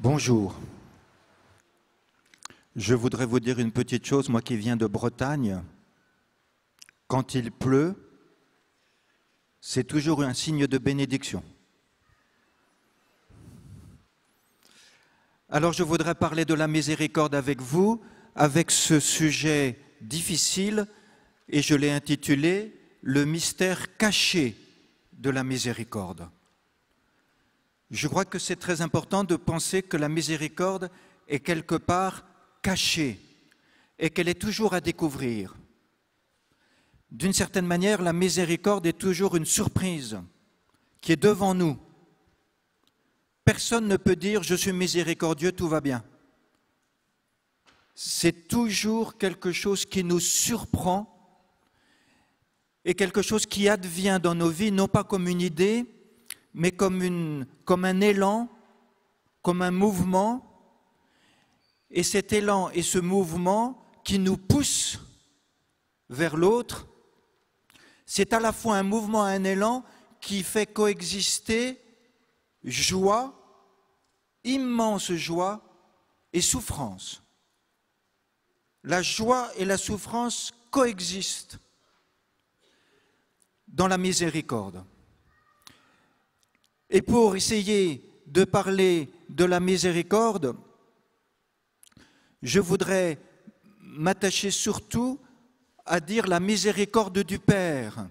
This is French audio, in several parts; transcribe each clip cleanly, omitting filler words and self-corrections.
Bonjour. Je voudrais vous dire une petite chose, moi qui viens de Bretagne. Quand il pleut, c'est toujours un signe de bénédiction. Alors je voudrais parler de la miséricorde avec vous, avec ce sujet difficile, et je l'ai intitulé « Le mystère caché de la miséricorde ». Je crois que c'est très important de penser que la miséricorde est quelque part cachée et qu'elle est toujours à découvrir. D'une certaine manière, la miséricorde est toujours une surprise qui est devant nous. Personne ne peut dire « je suis miséricordieux, tout va bien ». C'est toujours quelque chose qui nous surprend et quelque chose qui advient dans nos vies, non pas comme une idée, mais comme un élan, comme un mouvement. Et cet élan et ce mouvement qui nous pousse vers l'autre, c'est à la fois un mouvement, un élan qui fait coexister joie, immense joie et souffrance. La joie et la souffrance coexistent dans la miséricorde. Et pour essayer de parler de la miséricorde, je voudrais m'attacher surtout à dire la miséricorde du Père.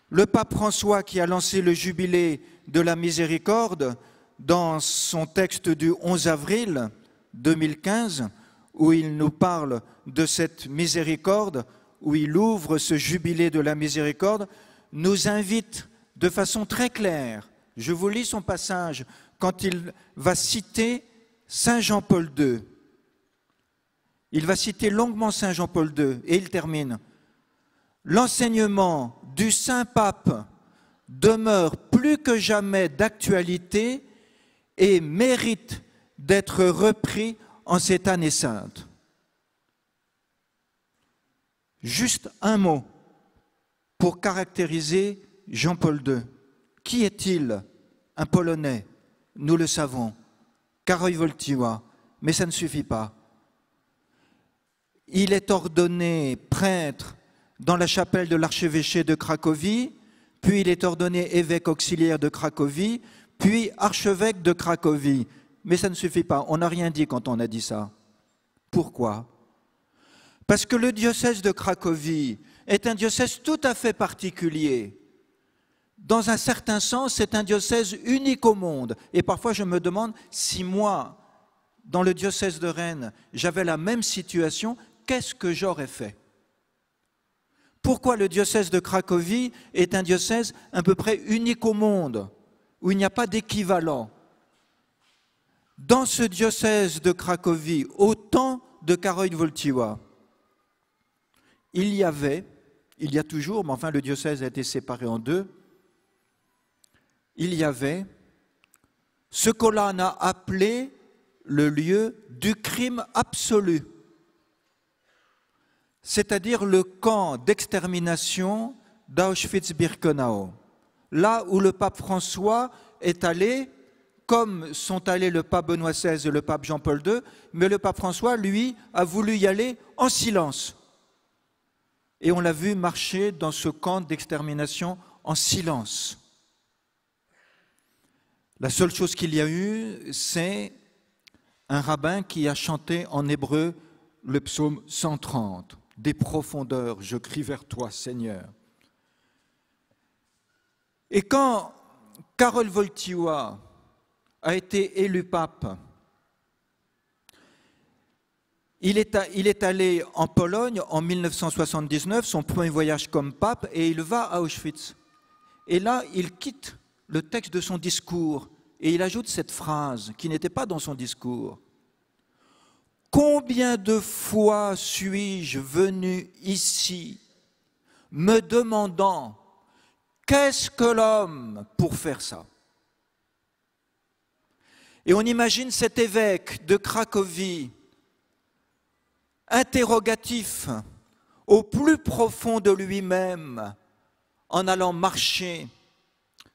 Le pape François, qui a lancé le jubilé de la miséricorde, dans son texte du 11 avril 2015, où il nous parle de cette miséricorde, où il ouvre ce jubilé de la miséricorde, nous invite de façon très claire. Je vous lis son passage quand il va citer Saint Jean-Paul II. Il va citer longuement Saint Jean-Paul II et il termine. L'enseignement du Saint-Pape demeure plus que jamais d'actualité et mérite d'être repris en cette année sainte. Juste un mot pour caractériser Jean-Paul II. Qui est-il? Un Polonais, nous le savons, Karol Wojtyła, mais ça ne suffit pas. Il est ordonné prêtre dans la chapelle de l'archevêché de Cracovie, puis il est ordonné évêque auxiliaire de Cracovie, puis archevêque de Cracovie. Mais ça ne suffit pas, on n'a rien dit quand on a dit ça. Pourquoi? Parce que le diocèse de Cracovie est un diocèse tout à fait particulier. Dans un certain sens, c'est un diocèse unique au monde. Et parfois, je me demande si moi, dans le diocèse de Rennes, j'avais la même situation, qu'est-ce que j'aurais fait? Pourquoi le diocèse de Cracovie est un diocèse à peu près unique au monde, où il n'y a pas d'équivalent? Dans ce diocèse de Cracovie, au temps de Karol Wojtyła, il y a toujours, mais enfin le diocèse a été séparé en deux, il y avait ce qu'on a appelé le lieu du crime absolu, c'est-à-dire le camp d'extermination d'Auschwitz-Birkenau, là où le pape François est allé, comme sont allés le pape Benoît XVI et le pape Jean-Paul II, mais le pape François, lui, a voulu y aller en silence. Et on l'a vu marcher dans ce camp d'extermination en silence. La seule chose qu'il y a eu, c'est un rabbin qui a chanté en hébreu le psaume 130. « Des profondeurs, je crie vers toi, Seigneur. » Et quand Karol Wojtyła a été élu pape, il est allé en Pologne en 1979, son premier voyage comme pape, et il va à Auschwitz. Et là, il quitte le texte de son discours et il ajoute cette phrase qui n'était pas dans son discours. « Combien de fois suis-je venu ici me demandant qu'est-ce que l'homme pour faire ça ?» Et on imagine cet évêque de Cracovie, interrogatif au plus profond de lui-même, en allant marcher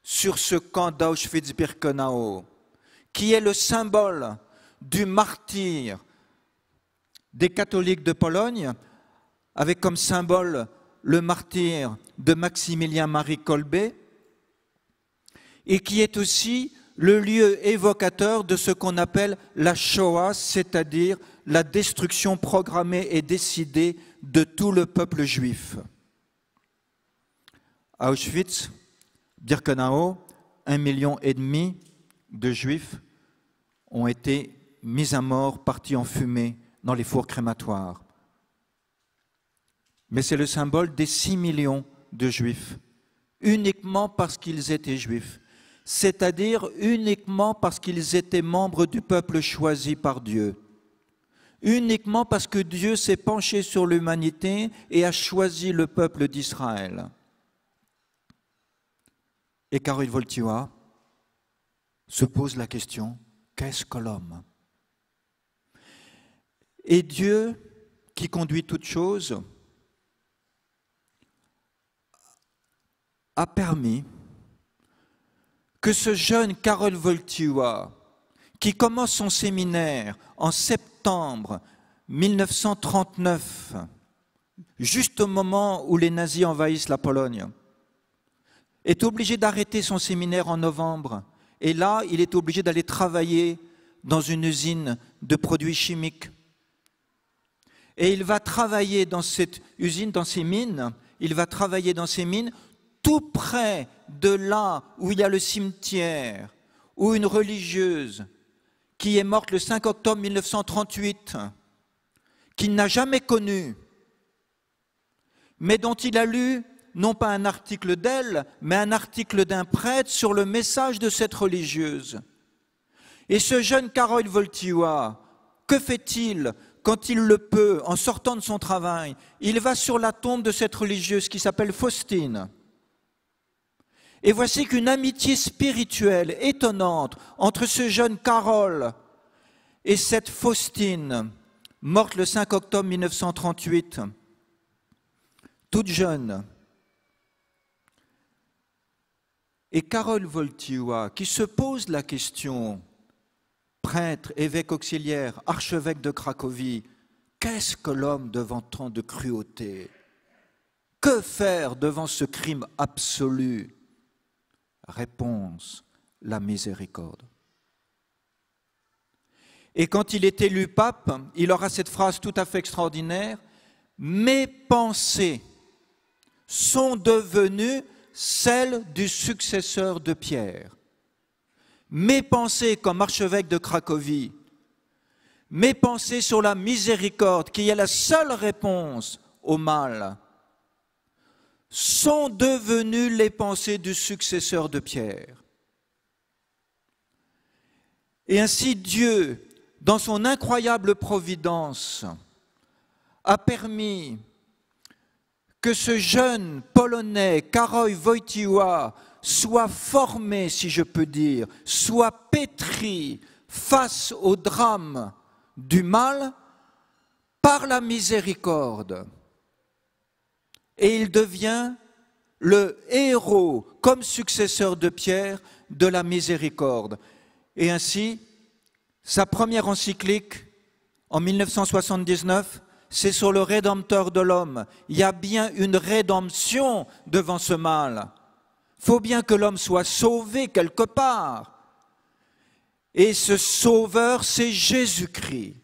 sur ce camp d'Auschwitz-Birkenau, qui est le symbole du martyre des catholiques de Pologne, avec comme symbole le martyre de Maximilien-Marie Kolbe, et qui est aussi le lieu évocateur de ce qu'on appelle la Shoah, c'est-à-dire la destruction programmée et décidée de tout le peuple juif. À Auschwitz, Birkenau, 1,5 million de juifs ont été mis à mort, partis en fumée dans les fours crématoires. Mais c'est le symbole des 6 millions de juifs, uniquement parce qu'ils étaient juifs, c'est-à-dire uniquement parce qu'ils étaient membres du peuple choisi par Dieu, uniquement parce que Dieu s'est penché sur l'humanité et a choisi le peuple d'Israël. Et Karol Wojtyła se pose la question, qu'est-ce que l'homme? Et Dieu, qui conduit toutes choses, a permis que ce jeune Karol Wojtyła, qui commence son séminaire en septembre 1939, juste au moment où les nazis envahissent la Pologne, est obligé d'arrêter son séminaire en novembre. Et là, il est obligé d'aller travailler dans une usine de produits chimiques. Et il va travailler dans cette usine, dans ces mines, il va travailler dans ces mines tout près de là où il y a le cimetière, où une religieuse qui est morte le 5 octobre 1938, qu'il n'a jamais connue, mais dont il a lu non pas un article d'elle, mais un article d'un prêtre sur le message de cette religieuse. Et ce jeune Karol Wojtyła, que fait-il quand il le peut, en sortant de son travail? Il va sur la tombe de cette religieuse qui s'appelle Faustine. Et voici qu'une amitié spirituelle étonnante entre ce jeune Karol et cette Faustine, morte le 5 octobre 1938, toute jeune. Et Karol Wojtyła, qui se pose la question, prêtre, évêque auxiliaire, archevêque de Cracovie, qu'est-ce que l'homme devant tant de cruauté? Que faire devant ce crime absolu? Réponse, la miséricorde. Et quand il est élu pape, il aura cette phrase tout à fait extraordinaire, « Mes pensées sont devenues celles du successeur de Pierre. Mes pensées comme archevêque de Cracovie, mes pensées sur la miséricorde, qui est la seule réponse au mal, sont devenues les pensées du successeur de Pierre. » Et ainsi Dieu, dans son incroyable providence, a permis que ce jeune Polonais, Karol Wojtyła, soit formé, si je peux dire, soit pétri face au drame du mal par la miséricorde. Et il devient le héros, comme successeur de Pierre, de la miséricorde. Et ainsi, sa première encyclique, en 1979, c'est sur le Rédempteur de l'homme. Il y a bien une rédemption devant ce mal. Il faut bien que l'homme soit sauvé quelque part. Et ce sauveur, c'est Jésus-Christ.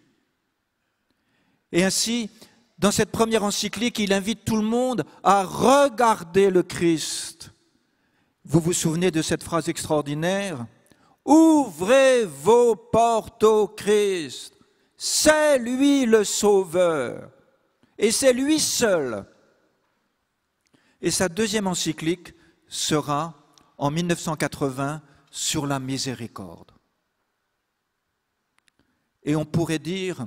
Et ainsi, dans cette première encyclique, il invite tout le monde à regarder le Christ. Vous vous souvenez de cette phrase extraordinaire? « Ouvrez vos portes au Christ. C'est lui le Sauveur. Et c'est lui seul. » Et sa deuxième encyclique sera en 1980 sur la miséricorde. Et on pourrait dire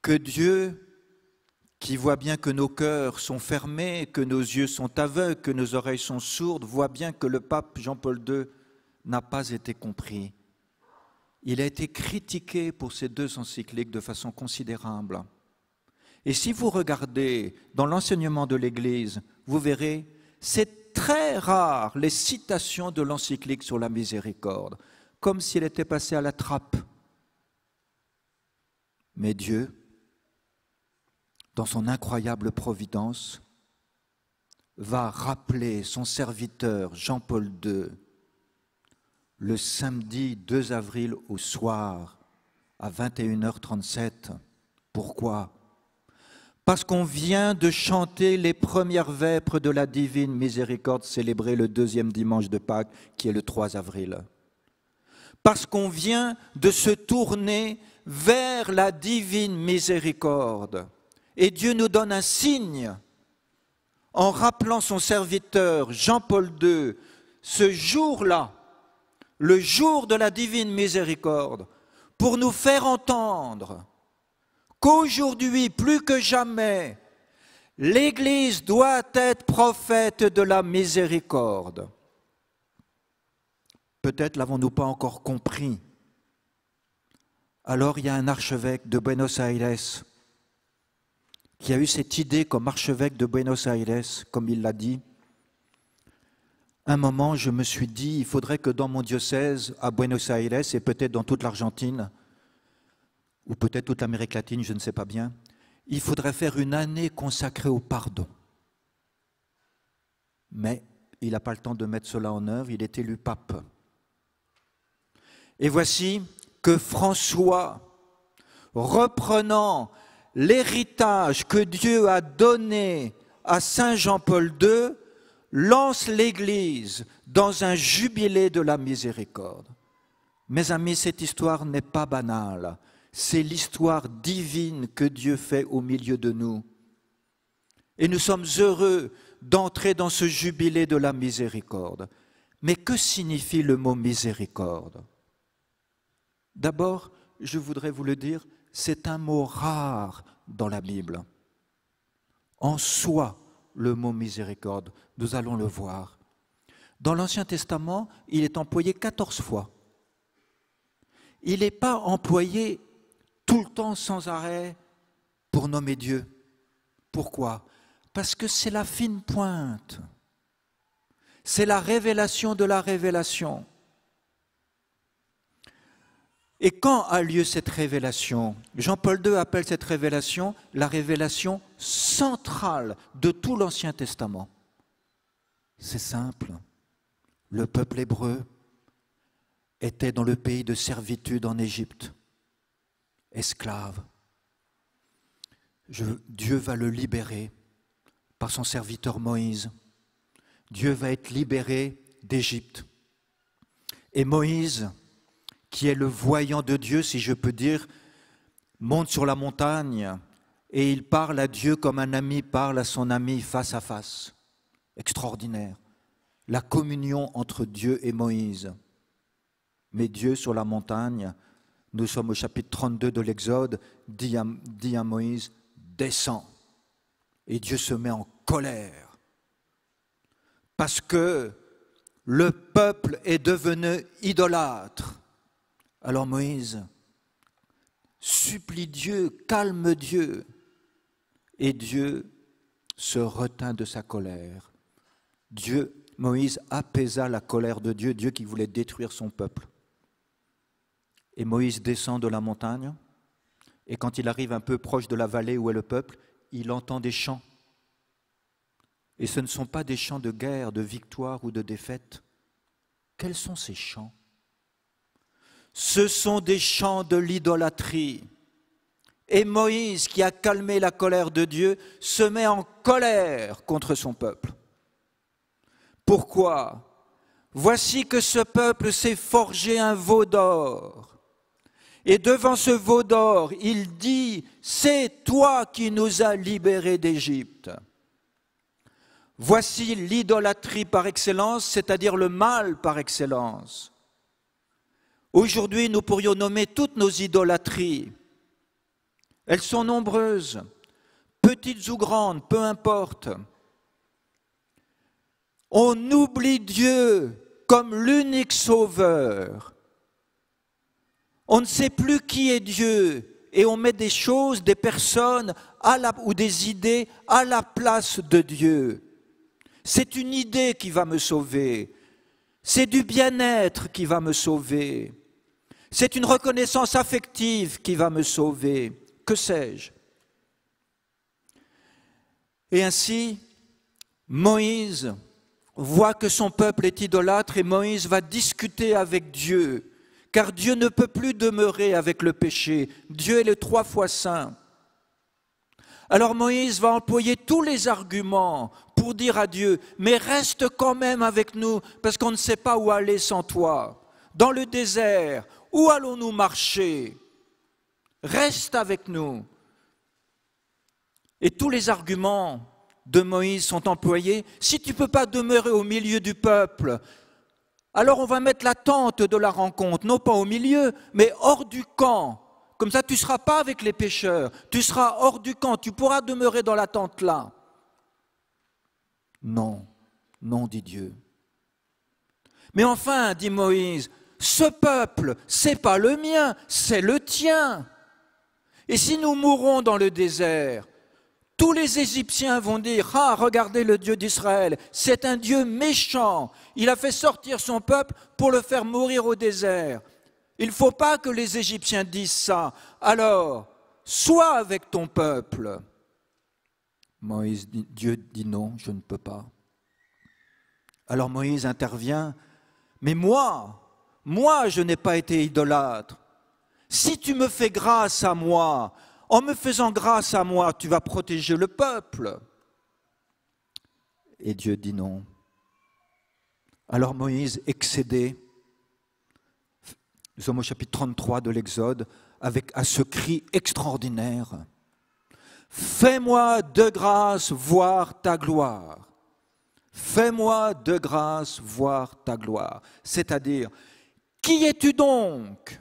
que Dieu, qui voit bien que nos cœurs sont fermés, que nos yeux sont aveugles, que nos oreilles sont sourdes, voit bien que le pape Jean-Paul II n'a pas été compris. Il a été critiqué pour ces deux encycliques de façon considérable. Et si vous regardez dans l'enseignement de l'Église, vous verrez, c'est très rare les citations de l'encyclique sur la miséricorde. comme s'il était passé à la trappe. Mais Dieu, dans son incroyable providence, va rappeler son serviteur Jean-Paul II le samedi 2 avril au soir à 21h37. Pourquoi ? Parce qu'on vient de chanter les premières vêpres de la divine miséricorde célébrée le deuxième dimanche de Pâques, qui est le 3 avril. Parce qu'on vient de se tourner vers la divine miséricorde. Et Dieu nous donne un signe en rappelant son serviteur Jean-Paul II, ce jour-là, le jour de la divine miséricorde, pour nous faire entendre qu'aujourd'hui, plus que jamais, l'Église doit être prophète de la miséricorde. Peut-être l'avons-nous pas encore compris. Alors il y a un archevêque de Buenos Aires qui a eu cette idée comme archevêque de Buenos Aires, comme il l'a dit. Un moment, je me suis dit, il faudrait que dans mon diocèse, à Buenos Aires, et peut-être dans toute l'Argentine, ou peut-être toute l'Amérique latine, je ne sais pas bien, il faudrait faire une année consacrée au pardon. Mais il n'a pas le temps de mettre cela en œuvre, il est élu pape. Et voici que François, reprenant l'héritage que Dieu a donné à Saint Jean-Paul II, lance l'Église dans un jubilé de la miséricorde. Mes amis, cette histoire n'est pas banale. C'est l'histoire divine que Dieu fait au milieu de nous. Et nous sommes heureux d'entrer dans ce jubilé de la miséricorde. Mais que signifie le mot miséricorde ? D'abord, je voudrais vous le dire, c'est un mot rare dans la Bible. En soi, le mot miséricorde, nous allons le voir. Dans l'Ancien Testament, il est employé 14 fois. Il n'est pas employé tout le temps sans arrêt pour nommer Dieu. Pourquoi ? Parce que c'est la fine pointe. C'est la révélation de la révélation. Et quand a lieu cette révélation ? Jean-Paul II appelle cette révélation la révélation centrale de tout l'Ancien Testament. C'est simple. Le peuple hébreu était dans le pays de servitude en Égypte, esclave. Dieu va le libérer par son serviteur Moïse. Dieu va être libéré d'Égypte. Et Moïse, qui est le voyant de Dieu, si je peux dire, monte sur la montagne et il parle à Dieu comme un ami parle à son ami face à face. Extraordinaire. La communion entre Dieu et Moïse. Mais Dieu sur la montagne, nous sommes au chapitre 32 de l'Exode, dit à Moïse, descends. Et Dieu se met en colère. Parce que le peuple est devenu idolâtre. Alors Moïse supplie Dieu, calme Dieu. Et Dieu se retint de sa colère. Moïse apaisa la colère de Dieu, Dieu qui voulait détruire son peuple. Et Moïse descend de la montagne, et quand il arrive un peu proche de la vallée où est le peuple, il entend des chants. Et ce ne sont pas des chants de guerre, de victoire ou de défaite. Quels sont ces chants ? Ce sont des chants de l'idolâtrie. Et Moïse, qui a calmé la colère de Dieu, se met en colère contre son peuple. Pourquoi ? Voici que ce peuple s'est forgé un veau d'or. Et devant ce veau d'or, il dit, c'est toi qui nous as libérés d'Égypte. Voici l'idolâtrie par excellence, c'est-à-dire le mal par excellence. Aujourd'hui, nous pourrions nommer toutes nos idolâtries. Elles sont nombreuses, petites ou grandes, peu importe. On oublie Dieu comme l'unique sauveur. On ne sait plus qui est Dieu et on met des choses, des personnes ou des idées à la place de Dieu. C'est une idée qui va me sauver. C'est du bien-être qui va me sauver. C'est une reconnaissance affective qui va me sauver. Que sais-je? Et ainsi, Moïse voit que son peuple est idolâtre et Moïse va discuter avec Dieu, car Dieu ne peut plus demeurer avec le péché. Dieu est le 3 fois saint. Alors Moïse va employer tous les arguments pour dire à Dieu, mais reste quand même avec nous, parce qu'on ne sait pas où aller sans toi. Dans le désert, où allons-nous marcher? Reste avec nous. Et tous les arguments de Moïse sont employés. Si tu ne peux pas demeurer au milieu du peuple, alors on va mettre la tente de la rencontre, non pas au milieu, mais hors du camp. Comme ça, tu ne seras pas avec les pécheurs, tu seras hors du camp, tu pourras demeurer dans la tente là. Non, non, dit Dieu. Mais enfin, dit Moïse, ce peuple, ce n'est pas le mien, c'est le tien. Et si nous mourons dans le désert, tous les Égyptiens vont dire « Ah, regardez le Dieu d'Israël, c'est un Dieu méchant. Il a fait sortir son peuple pour le faire mourir au désert. » Il ne faut pas que les Égyptiens disent ça. Alors, sois avec ton peuple. Dieu dit non, je ne peux pas. Alors Moïse intervient, mais moi, je n'ai pas été idolâtre. Si tu me fais grâce à moi, en me faisant grâce à moi, tu vas protéger le peuple. Et Dieu dit non. Alors Moïse, excédé, nous sommes au chapitre 33 de l'Exode, avec à ce cri extraordinaire. Fais-moi de grâce voir ta gloire. Fais-moi de grâce voir ta gloire. C'est-à-dire, qui es-tu donc?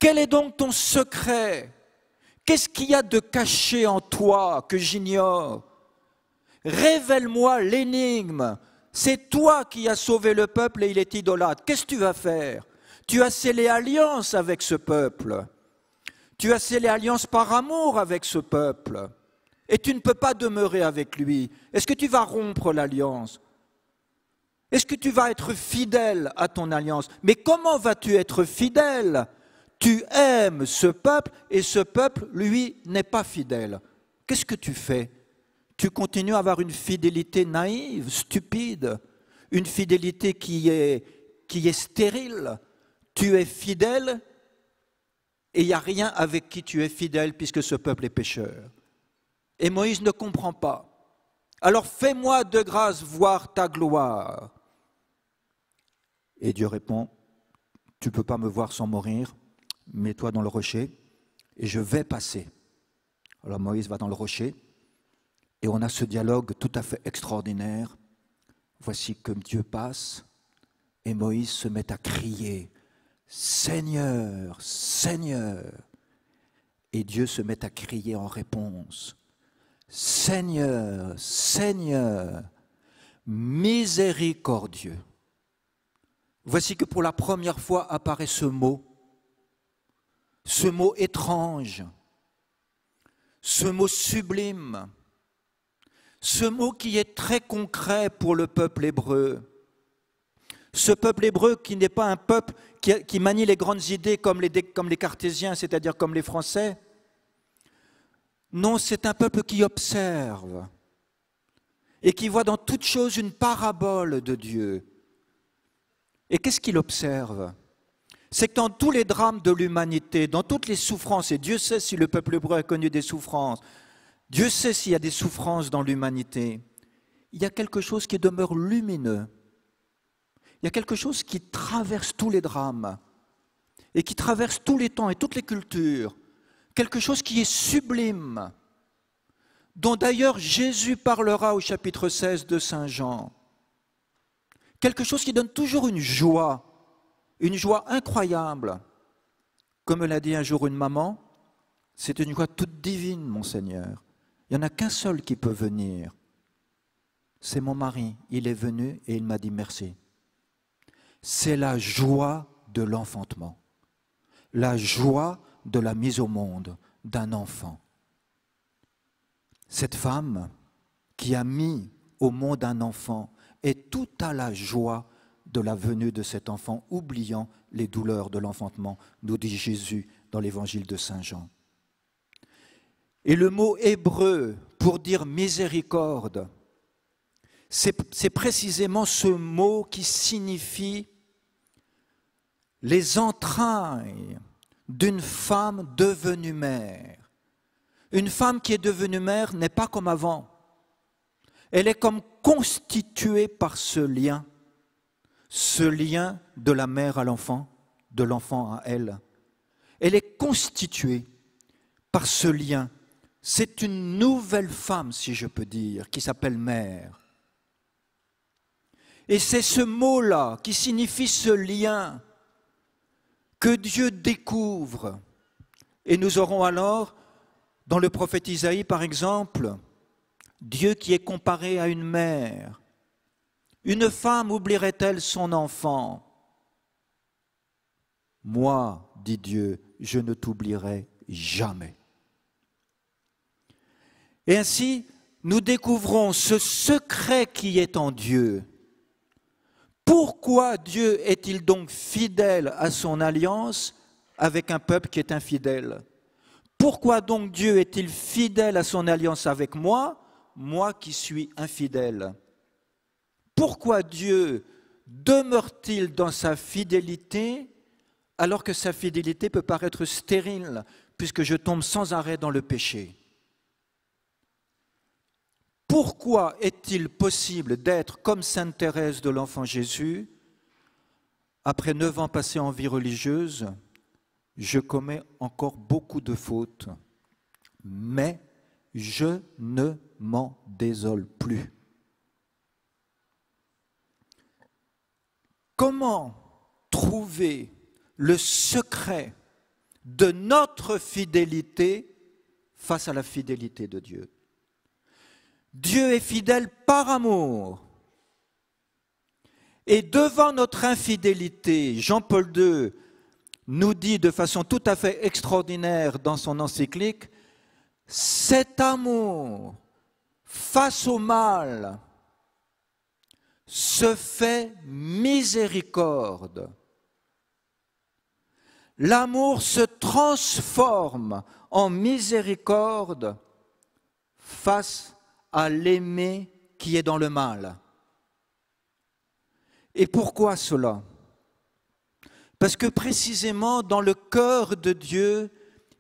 Quel est donc ton secret? Qu'est-ce qu'il y a de caché en toi que j'ignore? Révèle-moi l'énigme. C'est toi qui as sauvé le peuple et il est idolâtre. Qu'est-ce que tu vas faire? Tu as scellé alliance avec ce peuple. Tu as scellé alliance par amour avec ce peuple. Et tu ne peux pas demeurer avec lui. Est-ce que tu vas rompre l'alliance? Est-ce que tu vas être fidèle à ton alliance? Mais comment vas-tu être fidèle? Tu aimes ce peuple et ce peuple, lui, n'est pas fidèle. Qu'est-ce que tu fais? Tu continues à avoir une fidélité naïve, stupide, une fidélité qui est stérile. Tu es fidèle et il n'y a rien avec qui tu es fidèle puisque ce peuple est pécheur. Et Moïse ne comprend pas. Alors fais-moi de grâce voir ta gloire. Et Dieu répond, tu ne peux pas me voir sans mourir, mets-toi dans le rocher et je vais passer. Alors Moïse va dans le rocher et on a ce dialogue tout à fait extraordinaire. Voici que Dieu passe et Moïse se met à crier « Seigneur, Seigneur !» Et Dieu se met à crier en réponse « Seigneur, Seigneur, miséricordieux !» Voici que pour la première fois apparaît ce mot étrange, ce mot sublime, ce mot qui est très concret pour le peuple hébreu. Ce peuple hébreu qui n'est pas un peuple qui manie les grandes idées comme les cartésiens, c'est-à-dire comme les Français. Non, c'est un peuple qui observe et qui voit dans toute chose une parabole de Dieu. Et qu'est-ce qu'il observe? C'est que dans tous les drames de l'humanité, dans toutes les souffrances, et Dieu sait si le peuple hébreu a connu des souffrances, Dieu sait s'il y a des souffrances dans l'humanité, il y a quelque chose qui demeure lumineux. Il y a quelque chose qui traverse tous les drames et qui traverse tous les temps et toutes les cultures. Quelque chose qui est sublime, dont d'ailleurs Jésus parlera au chapitre 16 de Saint Jean. Quelque chose qui donne toujours une joie incroyable. Comme me l'a dit un jour une maman, c'est une joie toute divine, mon Seigneur. Il n'y en a qu'un seul qui peut venir. C'est mon mari. Il est venu et il m'a dit merci. C'est la joie de l'enfantement, la joie de la mise au monde d'un enfant. Cette femme qui a mis au monde un enfant est tout à la joie de la venue de cet enfant, oubliant les douleurs de l'enfantement, nous dit Jésus dans l'évangile de Saint Jean. Et le mot hébreu pour dire miséricorde, c'est précisément ce mot qui signifie les entrailles d'une femme devenue mère. Une femme qui est devenue mère n'est pas comme avant. Elle est comme constituée par ce lien de la mère à l'enfant, de l'enfant à elle. Elle est constituée par ce lien. C'est une nouvelle femme, si je peux dire, qui s'appelle mère. Et c'est ce mot-là qui signifie ce lien que Dieu découvre. Et nous aurons alors, dans le prophète Isaïe par exemple, Dieu qui est comparé à une mère. Une femme oublierait-elle son enfant? Moi, dit Dieu, je ne t'oublierai jamais. Et ainsi, nous découvrons ce secret qui est en Dieu. Pourquoi Dieu est-il donc fidèle à son alliance avec un peuple qui est infidèle? Pourquoi donc Dieu est-il fidèle à son alliance avec moi, moi qui suis infidèle? Pourquoi Dieu demeure-t-il dans sa fidélité alors que sa fidélité peut paraître stérile puisque je tombe sans arrêt dans le péché? Pourquoi est-il possible d'être comme Sainte Thérèse de l'Enfant Jésus? Après 9 ans passés en vie religieuse, je commets encore beaucoup de fautes, mais je ne m'en désole plus. Comment trouver le secret de notre fidélité face à la fidélité de Dieu? Dieu est fidèle par amour. Et devant notre infidélité, Jean-Paul II nous dit de façon tout à fait extraordinaire dans son encyclique, cet amour face au mal se fait miséricorde. L'amour se transforme en miséricorde face à l'aimer qui est dans le mal. Et pourquoi cela? Parce que précisément dans le cœur de Dieu,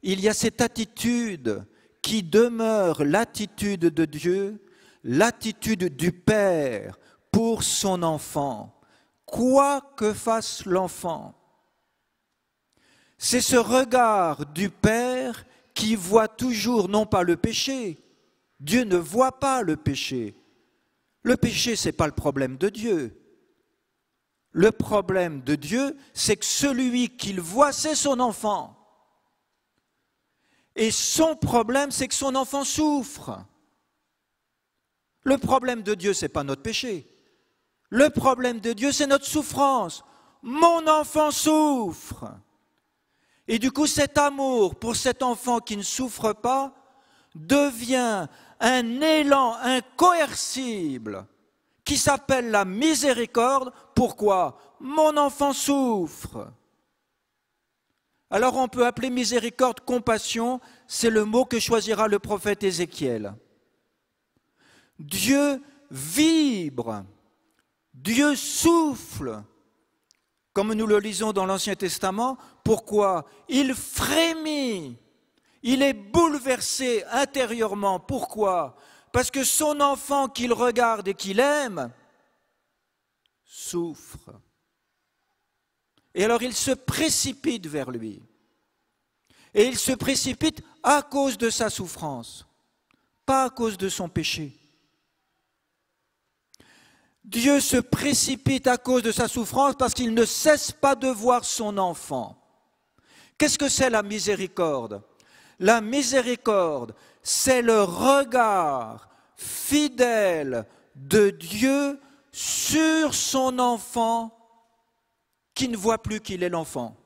il y a cette attitude qui demeure l'attitude de Dieu, l'attitude du Père pour son enfant, quoi que fasse l'enfant. C'est ce regard du Père qui voit toujours non pas le péché. Dieu ne voit pas le péché. Le péché, ce n'est pas le problème de Dieu. Le problème de Dieu, c'est que celui qu'il voit, c'est son enfant. Et son problème, c'est que son enfant souffre. Le problème de Dieu, ce n'est pas notre péché. Le problème de Dieu, c'est notre souffrance. Mon enfant souffre. Et du coup, cet amour pour cet enfant qui ne souffre pas devient un élan incoercible qui s'appelle la miséricorde. Pourquoi? Mon enfant souffre. Alors on peut appeler miséricorde compassion, c'est le mot que choisira le prophète Ézéchiel. Dieu vibre, Dieu souffle, comme nous le lisons dans l'Ancien Testament. Pourquoi? Il frémit, il est bouleversé intérieurement. Pourquoi? Parce que son enfant qu'il regarde et qu'il aime souffre. Et alors il se précipite vers lui. Et il se précipite à cause de sa souffrance, pas à cause de son péché. Dieu se précipite à cause de sa souffrance parce qu'il ne cesse pas de voir son enfant. Qu'est-ce que c'est la miséricorde? La miséricorde, c'est le regard fidèle de Dieu sur son enfant qui ne voit plus qu'il est l'enfant,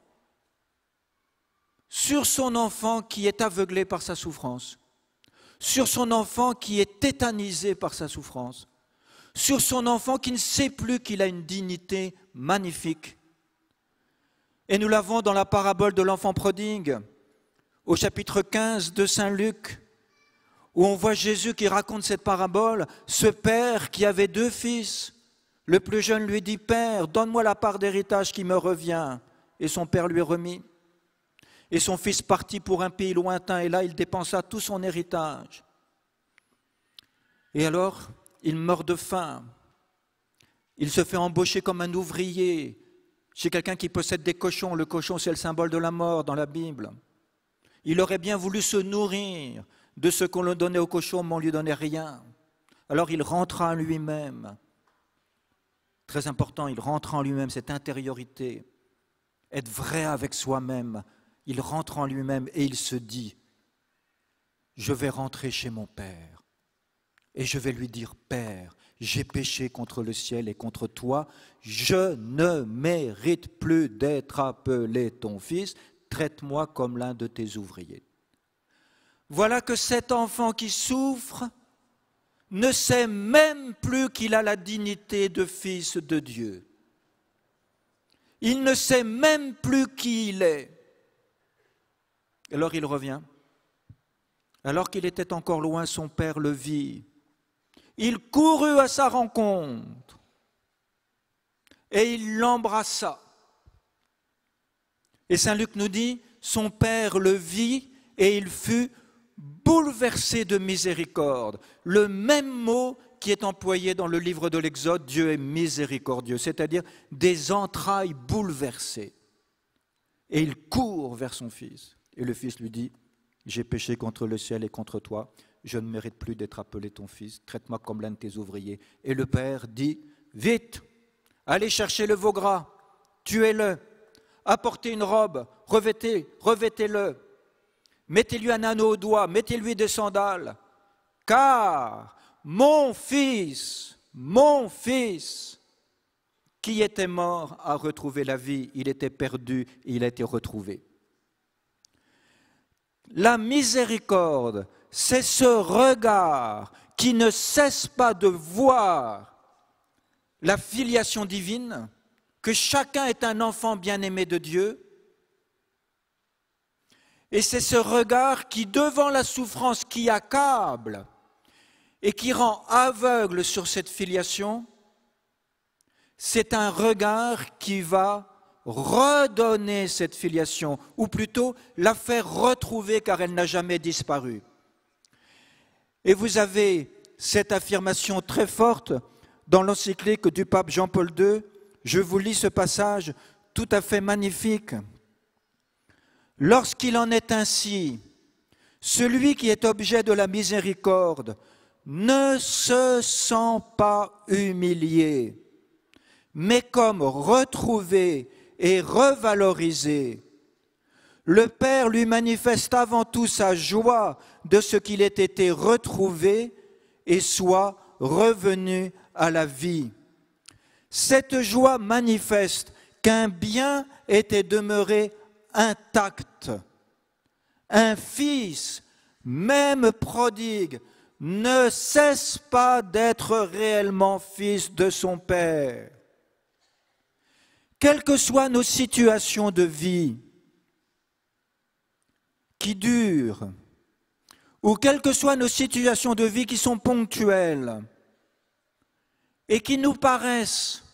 sur son enfant qui est aveuglé par sa souffrance, sur son enfant qui est tétanisé par sa souffrance, sur son enfant qui ne sait plus qu'il a une dignité magnifique. Et nous l'avons dans la parabole de l'enfant prodigue, au chapitre 15 de Saint Luc, où on voit Jésus qui raconte cette parabole, ce père qui avait 2 fils. Le plus jeune lui dit « Père, donne-moi la part d'héritage qui me revient ». Et son père lui remit. Et son fils partit pour un pays lointain, et là il dépensa tout son héritage. Et alors, il meurt de faim. Il se fait embaucher comme un ouvrier chez quelqu'un qui possède des cochons. Le cochon, c'est le symbole de la mort dans la Bible. Il aurait bien voulu se nourrir de ce qu'on lui donnait aux cochons, mais on ne lui donnait rien. Alors il rentra en lui-même. Très important, il rentre en lui-même, cette intériorité. Être vrai avec soi-même. Il rentre en lui-même et il se dit « Je vais rentrer chez mon Père et je vais lui dire « Père, j'ai péché contre le ciel et contre toi, je ne mérite plus d'être appelé ton fils, traite-moi comme l'un de tes ouvriers. » Voilà que cet enfant qui souffre ne sait même plus qu'il a la dignité de fils de Dieu. Il ne sait même plus qui il est. Alors il revient. Alors qu'il était encore loin, son père le vit. Il courut à sa rencontre et il l'embrassa. Et Saint Luc nous dit, son père le vit et il fut bouleversé de miséricorde. Le même mot qui est employé dans le livre de l'Exode, Dieu est miséricordieux, c'est-à-dire des entrailles bouleversées. Et il court vers son fils. Et le fils lui dit, j'ai péché contre le ciel et contre toi, je ne mérite plus d'être appelé ton fils, traite-moi comme l'un de tes ouvriers. Et le père dit, vite, allez chercher le veau gras, tuez-le, apportez une robe, revêtez-le, mettez-lui un anneau au doigt, mettez-lui des sandales, car mon fils, qui était mort a retrouvé la vie, il était perdu, il a été retrouvé. La miséricorde, c'est ce regard qui ne cesse pas de voir la filiation divine, que chacun est un enfant bien-aimé de Dieu. Et c'est ce regard qui, devant la souffrance qui accable et qui rend aveugle sur cette filiation, c'est un regard qui va redonner cette filiation, ou plutôt la faire retrouver car elle n'a jamais disparu. Et vous avez cette affirmation très forte dans l'encyclique du pape Jean-Paul II. Je vous lis ce passage tout à fait magnifique. Lorsqu'il en est ainsi, celui qui est objet de la miséricorde ne se sent pas humilié, mais comme retrouvé et revalorisé. Le Père lui manifeste avant tout sa joie de ce qu'il ait été retrouvé et soit revenu à la vie. Cette joie manifeste qu'un bien était demeuré intact. Un fils, même prodigue, ne cesse pas d'être réellement fils de son Père. Quelles que soient nos situations de vie qui durent, ou quelles que soient nos situations de vie qui sont ponctuelles et qui nous paraissent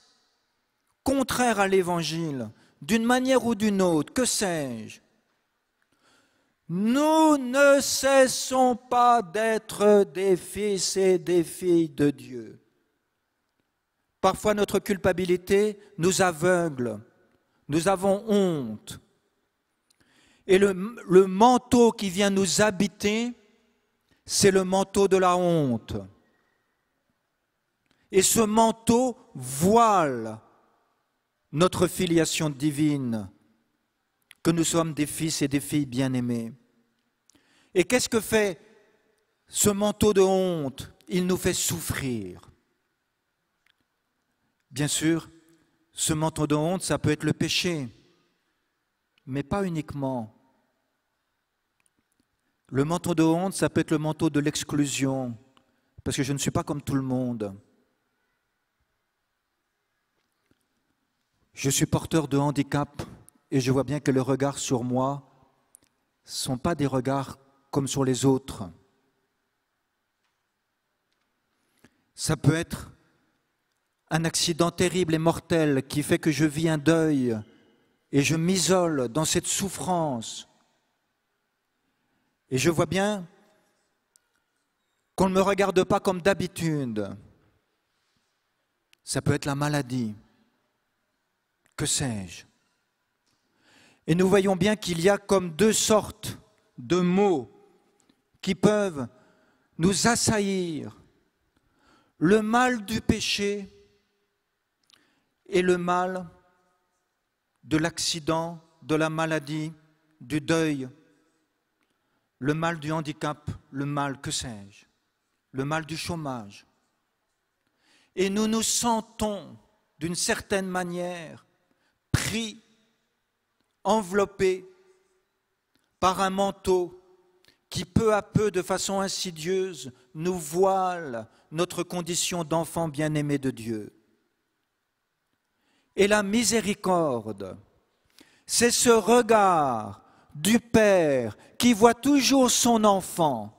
contraires à l'Évangile, d'une manière ou d'une autre, que sais-je, nous ne cessons pas d'être des fils et des filles de Dieu. Parfois notre culpabilité nous aveugle, nous avons honte. Et le manteau qui vient nous habiter, c'est le manteau de la honte. Et ce manteau voile notre filiation divine, que nous sommes des fils et des filles bien-aimés. Et qu'est-ce que fait ce manteau de honte? Il nous fait souffrir. Bien sûr, ce manteau de honte, ça peut être le péché, mais pas uniquement. Le manteau de honte, ça peut être le manteau de l'exclusion, parce que je ne suis pas comme tout le monde. Je suis porteur de handicap et je vois bien que le regard sur moi ne sont pas des regards comme sur les autres. Ça peut être un accident terrible et mortel qui fait que je vis un deuil et je m'isole dans cette souffrance. Et je vois bien qu'on ne me regarde pas comme d'habitude. Ça peut être la maladie. Que sais-je? Et nous voyons bien qu'il y a comme deux sortes de maux qui peuvent nous assaillir. Le mal du péché et le mal de l'accident, de la maladie, du deuil, le mal du handicap, le mal, que sais-je, le mal du chômage. Et nous nous sentons, d'une certaine manière, pris, enveloppés par un manteau qui peu à peu, de façon insidieuse, nous voile notre condition d'enfant bien-aimé de Dieu. Et la miséricorde, c'est ce regard du Père qui voit toujours son enfant.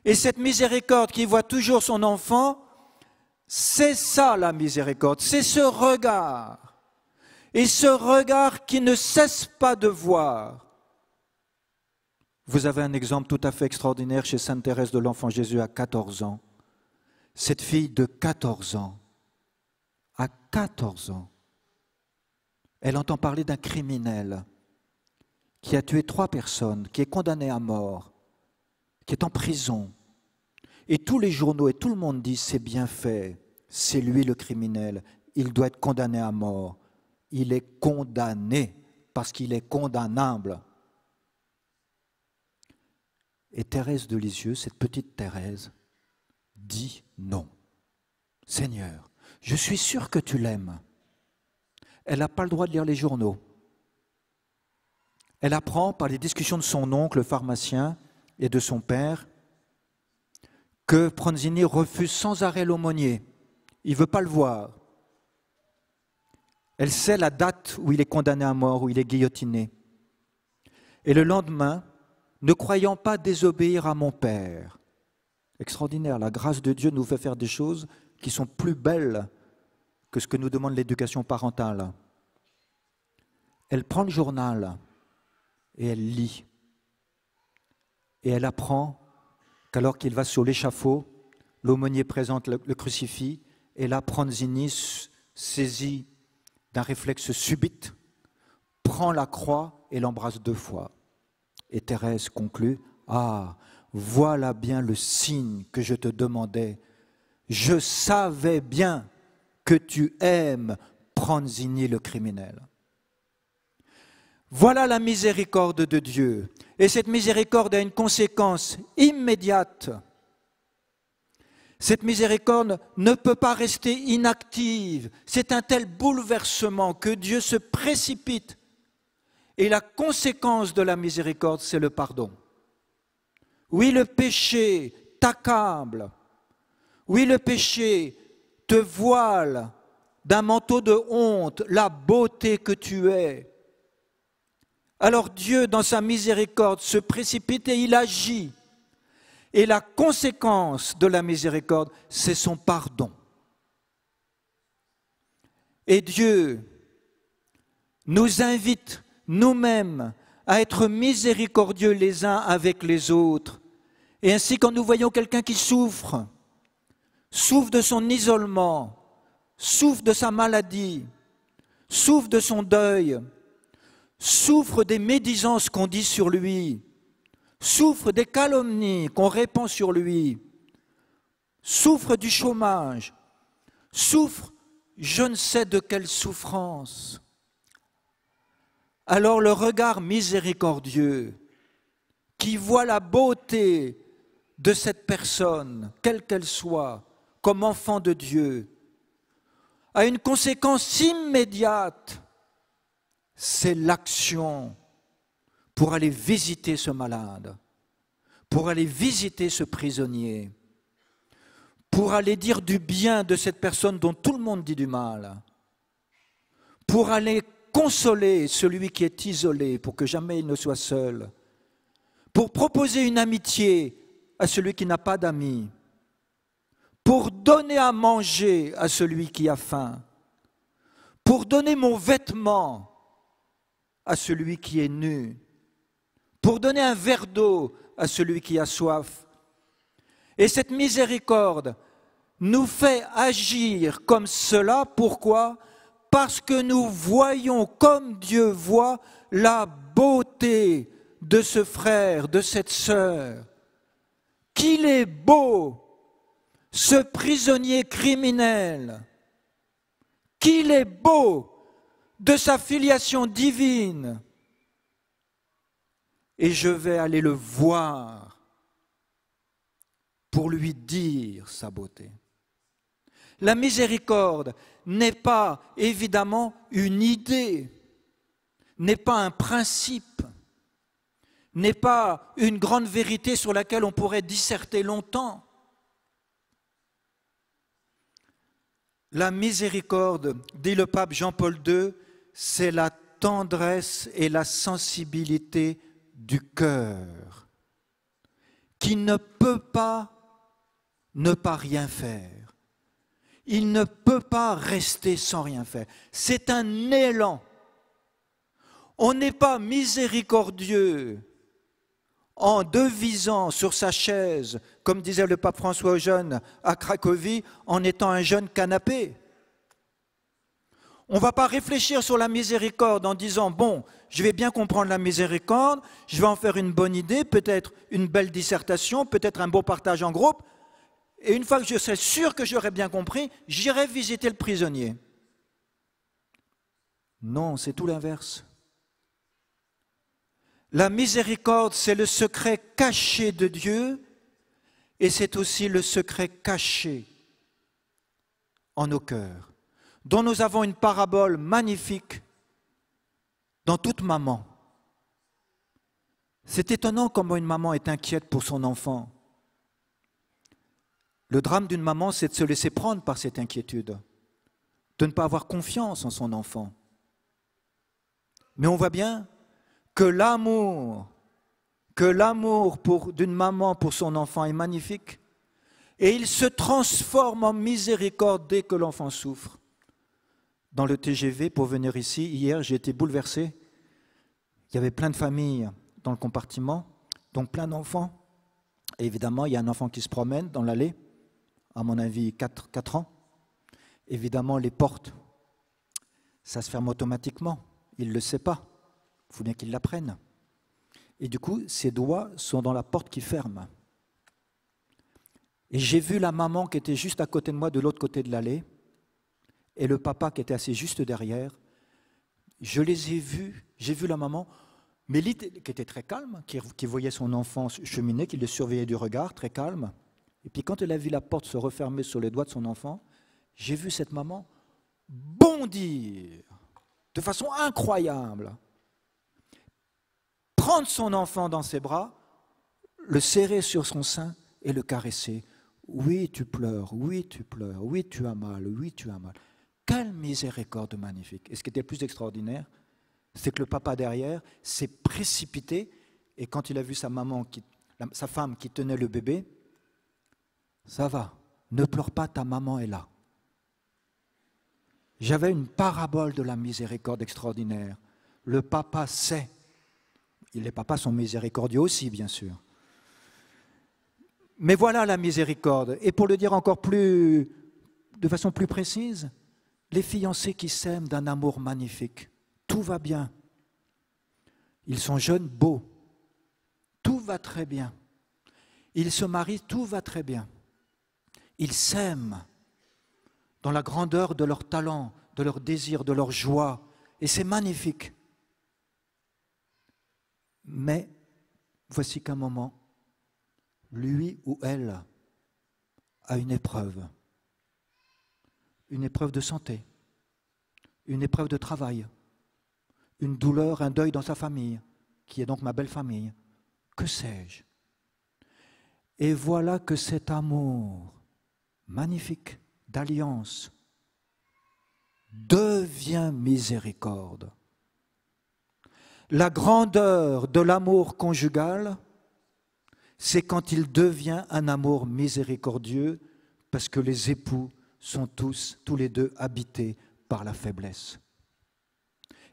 Et cette miséricorde qui voit toujours son enfant, c'est ça la miséricorde, c'est ce regard. Et ce regard qui ne cesse pas de voir. Vous avez un exemple tout à fait extraordinaire chez Sainte Thérèse de l'Enfant Jésus à 14 ans. Cette fille de 14 ans, à 14 ans, elle entend parler d'un criminel qui a tué 3 personnes, qui est condamné à mort, qui est en prison. Et tous les journaux et tout le monde dit c'est bien fait, c'est lui le criminel, il doit être condamné à mort. Il est condamné parce qu'il est condamnable. Et Thérèse de Lisieux, cette petite Thérèse, dit non. Seigneur, je suis sûre que tu l'aimes. Elle n'a pas le droit de lire les journaux. Elle apprend par les discussions de son oncle, le pharmacien, et de son père, que Pronzini refuse sans arrêt l'aumônier. Il ne veut pas le voir. Elle sait la date où il est condamné à mort, où il est guillotiné. Et le lendemain, ne croyant pas désobéir à mon Père, extraordinaire, la grâce de Dieu nous fait faire des choses qui sont plus belles que ce que nous demande l'éducation parentale. Elle prend le journal et elle lit. Et elle apprend qu'alors qu'il va sur l'échafaud, l'aumônier présente le crucifix, et là, Pronzini, saisi d'un réflexe subite, prend la croix et l'embrasse 2 fois. Et Thérèse conclut, « Ah, voilà bien le signe que je te demandais. Je savais bien que tu aimes Pronzini le criminel. » Voilà la miséricorde de Dieu. Et cette miséricorde a une conséquence immédiate. Cette miséricorde ne peut pas rester inactive. C'est un tel bouleversement que Dieu se précipite. Et la conséquence de la miséricorde, c'est le pardon. Oui, le péché t'accable. Oui, le péché te voile d'un manteau de honte la beauté que tu es. Alors Dieu, dans sa miséricorde, se précipite et il agit. Et la conséquence de la miséricorde, c'est son pardon. Et Dieu nous invite nous-mêmes à être miséricordieux les uns avec les autres. Et ainsi, quand nous voyons quelqu'un qui souffre de son isolement, souffre de sa maladie, souffre de son deuil, souffre des médisances qu'on dit sur lui, souffre des calomnies qu'on répand sur lui, souffre du chômage, souffre je ne sais de quelle souffrance. Alors le regard miséricordieux qui voit la beauté de cette personne, quelle qu'elle soit, comme enfant de Dieu, a une conséquence immédiate, c'est l'action pour aller visiter ce malade, pour aller visiter ce prisonnier, pour aller dire du bien de cette personne dont tout le monde dit du mal, pour aller consoler celui qui est isolé, pour que jamais il ne soit seul, pour proposer une amitié à celui qui n'a pas d'amis, pour donner à manger à celui qui a faim, pour donner mon vêtement à celui qui est nu, pour donner un verre d'eau à celui qui a soif. Et cette miséricorde nous fait agir comme cela. Pourquoi ? Parce que nous voyons comme Dieu voit la beauté de ce frère, de cette sœur. Qu'il est beau, ce prisonnier criminel. Qu'il est beau de sa filiation divine. Et je vais aller le voir pour lui dire sa beauté. La miséricorde n'est pas évidemment une idée, n'est pas un principe, n'est pas une grande vérité sur laquelle on pourrait disserter longtemps. La miséricorde, dit le pape Jean-Paul II, c'est la tendresse et la sensibilité du cœur qui ne peut pas ne pas rien faire. Il ne peut pas rester sans rien faire. C'est un élan. On n'est pas miséricordieux en devisant sur sa chaise, comme disait le pape François aux jeunes à Cracovie, en étant un jeune canapé. On ne va pas réfléchir sur la miséricorde en disant « bon, je vais bien comprendre la miséricorde, je vais en faire une bonne idée, peut-être une belle dissertation, peut-être un beau partage en groupe, et une fois que je serai sûr que j'aurai bien compris, j'irai visiter le prisonnier. » Non, c'est tout l'inverse. La miséricorde, c'est le secret caché de Dieu et c'est aussi le secret caché en nos cœurs, dont nous avons une parabole magnifique dans toute maman. C'est étonnant comment une maman est inquiète pour son enfant. Le drame d'une maman, c'est de se laisser prendre par cette inquiétude, de ne pas avoir confiance en son enfant. Mais on voit bien que l'amour d'une maman pour son enfant est magnifique et il se transforme en miséricorde dès que l'enfant souffre. Dans le TGV, pour venir ici, hier, j'ai été bouleversé. Il y avait plein de familles dans le compartiment, donc plein d'enfants. Et évidemment, il y a un enfant qui se promène dans l'allée, à mon avis 4 ans. Évidemment, les portes, ça se ferme automatiquement. Il ne le sait pas. Il faut bien qu'il l'apprenne. Et du coup, ses doigts sont dans la porte qui ferme. Et j'ai vu la maman qui était juste à côté de moi, de l'autre côté de l'allée, et le papa qui était assis juste derrière. Je les ai vus, j'ai vu la maman, mais qui était très calme, qui voyait son enfant cheminer, qui le surveillait du regard, très calme. Et puis quand elle a vu la porte se refermer sur les doigts de son enfant, j'ai vu cette maman bondir de façon incroyable, prendre son enfant dans ses bras, le serrer sur son sein et le caresser. Oui, tu pleures, oui, tu as mal, oui, tu as mal. Quelle miséricorde magnifique. Et ce qui était le plus extraordinaire, c'est que le papa derrière s'est précipité et quand il a vu sa femme qui tenait le bébé, ça va, ne pleure pas, ta maman est là. J'avais une parabole de la miséricorde extraordinaire. Le papa sait. Les papas sont miséricordieux aussi, bien sûr. Mais voilà la miséricorde. Et pour le dire de façon plus précise, les fiancés qui s'aiment d'un amour magnifique. Tout va bien. Ils sont jeunes, beaux. Tout va très bien. Ils se marient, tout va très bien. Ils s'aiment dans la grandeur de leur talent, de leur désir, de leur joie. Et c'est magnifique. Mais voici qu'un moment, lui ou elle a une épreuve de santé, une épreuve de travail, une douleur, un deuil dans sa famille, qui est donc ma belle famille. Que sais-je? Et voilà que cet amour magnifique d'alliance, devient miséricorde. La grandeur de l'amour conjugal, c'est quand il devient un amour miséricordieux, parce que les époux sont tous les deux habités par la faiblesse.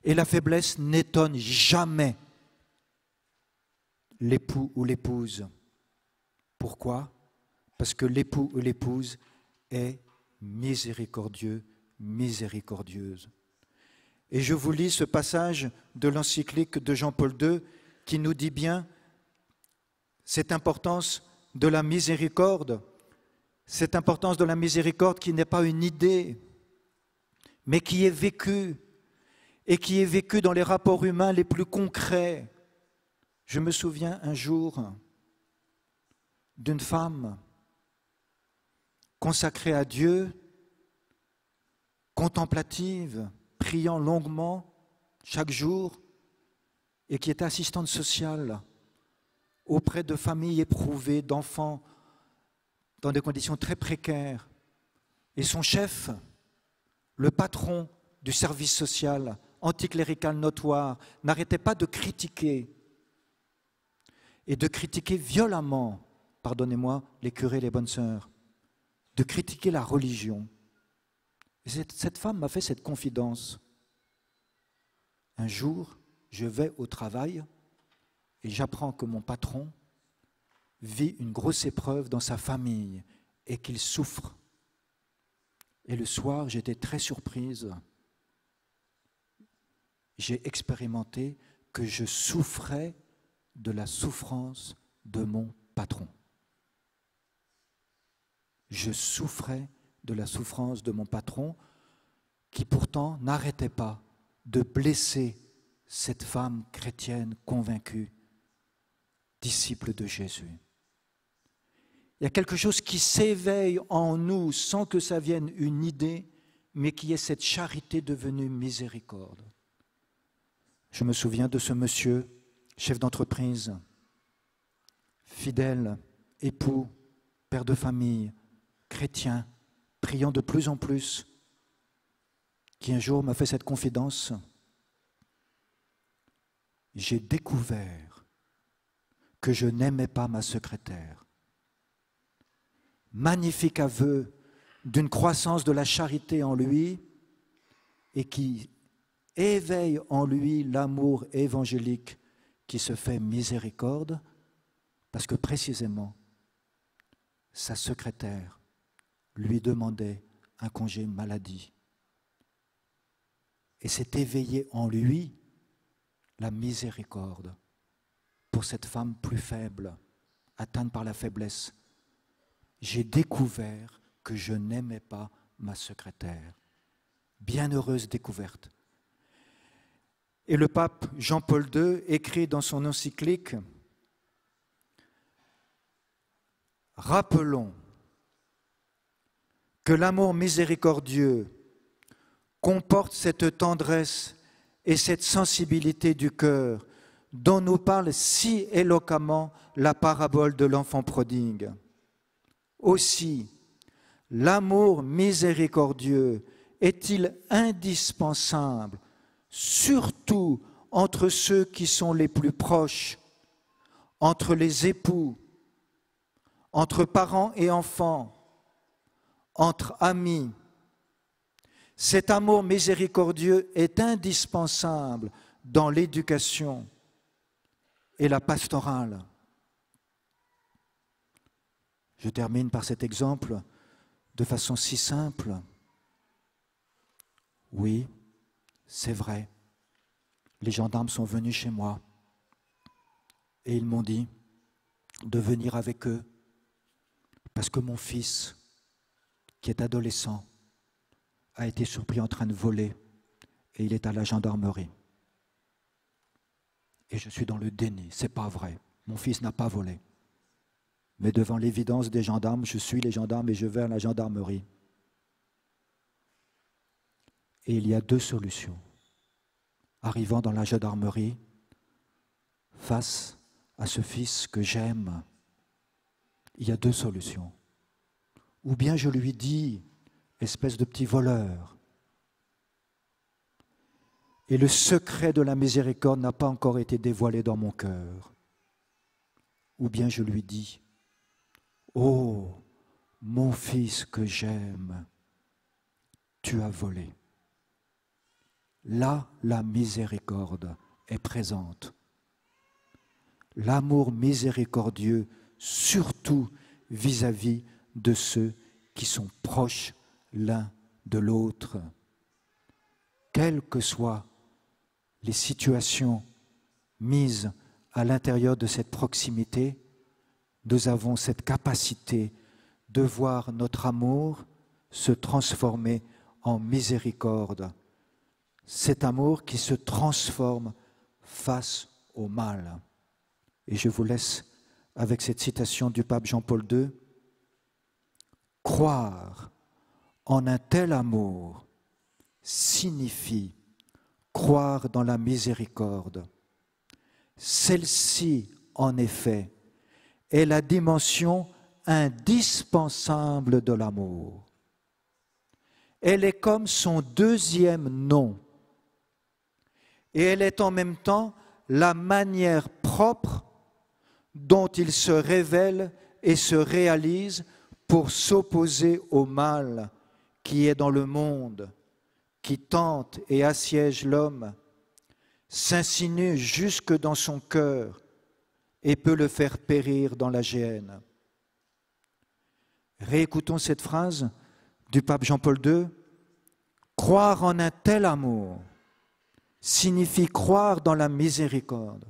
Et la faiblesse n'étonne jamais l'époux ou l'épouse. Pourquoi? Parce que l'époux ou l'épouse est miséricordieux, miséricordieuse. Et je vous lis ce passage de l'encyclique de Jean-Paul II qui nous dit bien cette importance de la miséricorde, cette importance de la miséricorde qui n'est pas une idée, mais qui est vécue, et qui est vécue dans les rapports humains les plus concrets. Je me souviens un jour d'une femme consacrée à Dieu, contemplative, priant longuement chaque jour, et qui était assistante sociale auprès de familles éprouvées, d'enfants dans des conditions très précaires. Et son chef, le patron du service social, anticlérical notoire, n'arrêtait pas de critiquer, et de critiquer violemment, pardonnez-moi, les curés, les bonnes sœurs, de critiquer la religion. Et cette femme m'a fait cette confidence. Un jour, je vais au travail et j'apprends que mon patron vit une grosse épreuve dans sa famille et qu'il souffre. Et le soir, j'étais très surprise. J'ai expérimenté que je souffrais de la souffrance de mon patron. Je souffrais de la souffrance de mon patron qui pourtant n'arrêtait pas de blesser cette femme chrétienne convaincue, disciple de Jésus. Il y a quelque chose qui s'éveille en nous sans que ça vienne une idée, mais qui est cette charité devenue miséricorde. Je me souviens de ce monsieur, chef d'entreprise, fidèle, époux, père de famille, chrétien, priant de plus en plus, qui un jour m'a fait cette confidence. J'ai découvert que je n'aimais pas ma secrétaire. Magnifique aveu d'une croissance de la charité en lui et qui éveille en lui l'amour évangélique qui se fait miséricorde, parce que précisément, sa secrétaire lui demandait un congé maladie. Et s'est éveillé en lui la miséricorde pour cette femme plus faible, atteinte par la faiblesse. J'ai découvert que je n'aimais pas ma secrétaire. Bienheureuse découverte. Et le pape Jean-Paul II écrit dans son encyclique « Rappelons que l'amour miséricordieux comporte cette tendresse et cette sensibilité du cœur dont nous parle si éloquemment la parabole de l'enfant prodigue. Aussi, l'amour miséricordieux est-il indispensable, surtout entre ceux qui sont les plus proches, entre les époux, entre parents et enfants, entre amis. Cet amour miséricordieux est indispensable dans l'éducation et la pastorale. Je termine par cet exemple de façon si simple. Oui, c'est vrai, les gendarmes sont venus chez moi et ils m'ont dit de venir avec eux parce que mon fils, qui est adolescent, a été surpris en train de voler et il est à la gendarmerie. Et je suis dans le déni, c'est pas vrai, mon fils n'a pas volé. Mais devant l'évidence des gendarmes, je suis les gendarmes et je vais à la gendarmerie. Et il y a deux solutions. Arrivant dans la gendarmerie, face à ce fils que j'aime, il y a deux solutions. Ou bien je lui dis, espèce de petit voleur, et le secret de la miséricorde n'a pas encore été dévoilé dans mon cœur. Ou bien je lui dis, ô mon fils que j'aime, tu as volé. Là, la miséricorde est présente. L'amour miséricordieux, surtout vis-à-vis de ceux qui sont proches l'un de l'autre. Quelles que soient les situations mises à l'intérieur de cette proximité, nous avons cette capacité de voir notre amour se transformer en miséricorde. Cet amour qui se transforme face au mal. Et je vous laisse avec cette citation du pape Jean-Paul II. Croire en un tel amour signifie croire dans la miséricorde. Celle-ci, en effet, est la dimension indispensable de l'amour. Elle est comme son deuxième nom. Et elle est en même temps la manière propre dont il se révèle et se réalise pour s'opposer au mal qui est dans le monde, qui tente et assiège l'homme, s'insinue jusque dans son cœur et peut le faire périr dans la géhenne. Réécoutons cette phrase du pape Jean-Paul II. Croire en un tel amour signifie croire dans la miséricorde.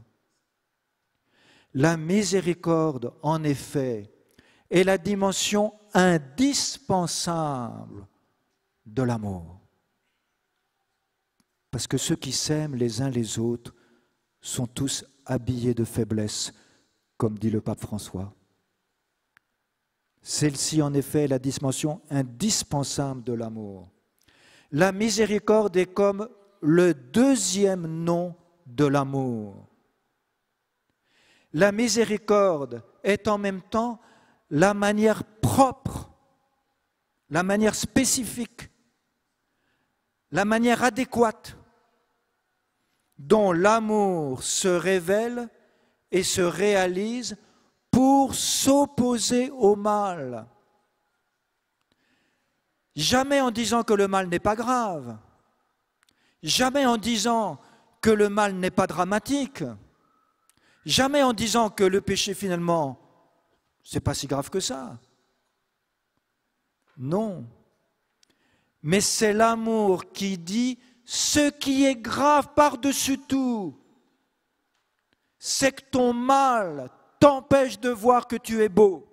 La miséricorde, en effet, est la dimension indispensable de l'amour. Parce que ceux qui s'aiment les uns les autres sont tous habillés de faiblesse, comme dit le pape François. Celle-ci, en effet, est la dimension indispensable de l'amour. La miséricorde est comme le deuxième nom de l'amour. La miséricorde est en même temps la manière propre, la manière spécifique, la manière adéquate dont l'amour se révèle et se réalise pour s'opposer au mal. Jamais en disant que le mal n'est pas grave, jamais en disant que le mal n'est pas dramatique, jamais en disant que le péché finalement, c'est pas si grave que ça. Non. Mais c'est l'amour qui dit ce qui est grave par-dessus tout, c'est que ton mal t'empêche de voir que tu es beau.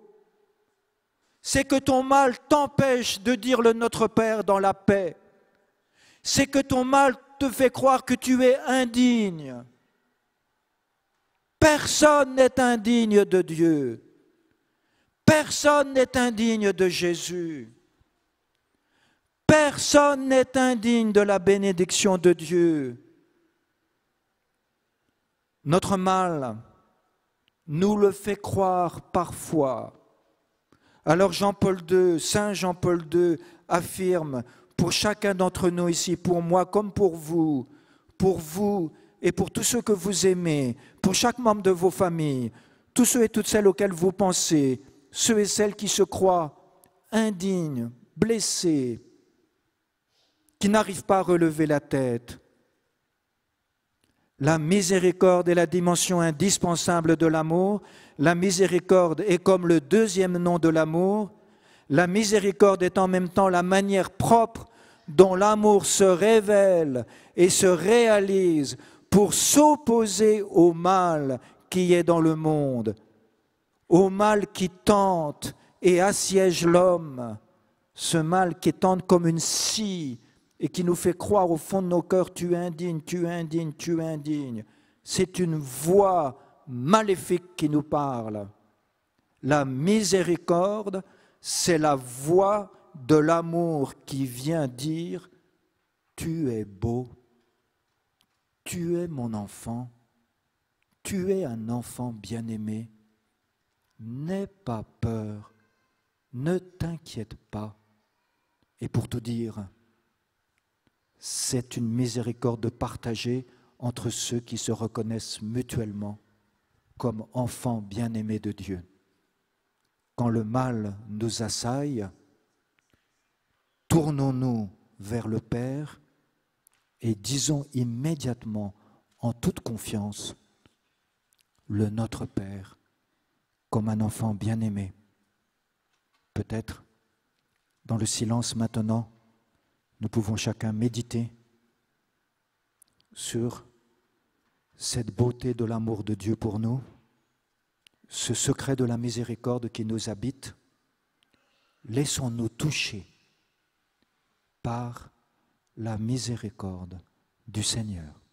C'est que ton mal t'empêche de dire le Notre Père dans la paix. C'est que ton mal te fait croire que tu es indigne. Personne n'est indigne de Dieu. Personne n'est indigne de Jésus. Personne n'est indigne de la bénédiction de Dieu. Notre mal nous le fait croire parfois. Alors Jean-Paul II, Saint Jean-Paul II affirme pour chacun d'entre nous ici, pour moi comme pour vous et pour tous ceux que vous aimez, pour chaque membre de vos familles, tous ceux et toutes celles auxquels vous pensez, ceux et celles qui se croient indignes, blessés, qui n'arrivent pas à relever la tête. La miséricorde est la dimension indispensable de l'amour. La miséricorde est comme le deuxième nom de l'amour. La miséricorde est en même temps la manière propre dont l'amour se révèle et se réalise pour s'opposer au mal qui est dans le monde, au mal qui tente et assiège l'homme, ce mal qui tente comme une scie et qui nous fait croire au fond de nos cœurs, tu es indigne, tu es indigne, tu es indigne. C'est une voix maléfique qui nous parle. La miséricorde, c'est la voix de l'amour qui vient dire, tu es beau, tu es mon enfant, tu es un enfant bien-aimé, n'aie pas peur, ne t'inquiète pas. Et pour tout dire, c'est une miséricorde partagée entre ceux qui se reconnaissent mutuellement comme enfants bien-aimés de Dieu. Quand le mal nous assaille, tournons-nous vers le Père et disons immédiatement, en toute confiance, le Notre Père, comme un enfant bien-aimé. Peut-être, dans le silence maintenant, nous pouvons chacun méditer sur cette beauté de l'amour de Dieu pour nous, ce secret de la miséricorde qui nous habite. Laissons-nous toucher par la miséricorde du Seigneur.